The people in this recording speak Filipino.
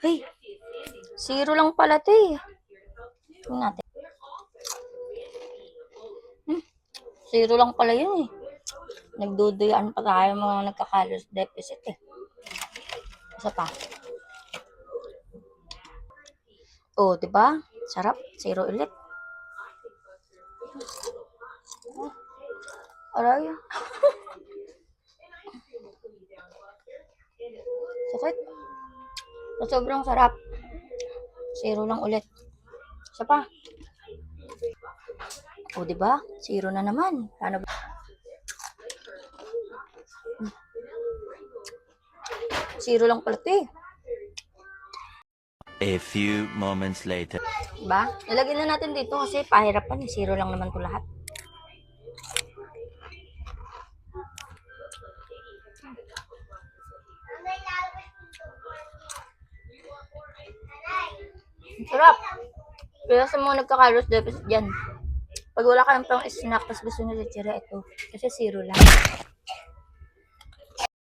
Ay, zero lang pala ito eh. Tingnan natin. Zero lang pala yun eh. Nagduduyaan pa tayo mga nagka-calories deficit eh. Isa pa. Oh, diba? Sarap. Zero ulit. Aray. Sakit. So, sobrang sarap. Zero lang ulit. Isa pa. O, diba? Zero na naman. Paano ba? Zero lang pala ito eh. A few moments later. Diba? Nilagyan na natin dito kasi pahirapan eh. Zero lang naman ito lahat. Sarap. Kaya sa mga nagka-calories deficit dyan, pag wala kayong pang snack, tapos gusto nyo lechera, ito. Kasi zero lang.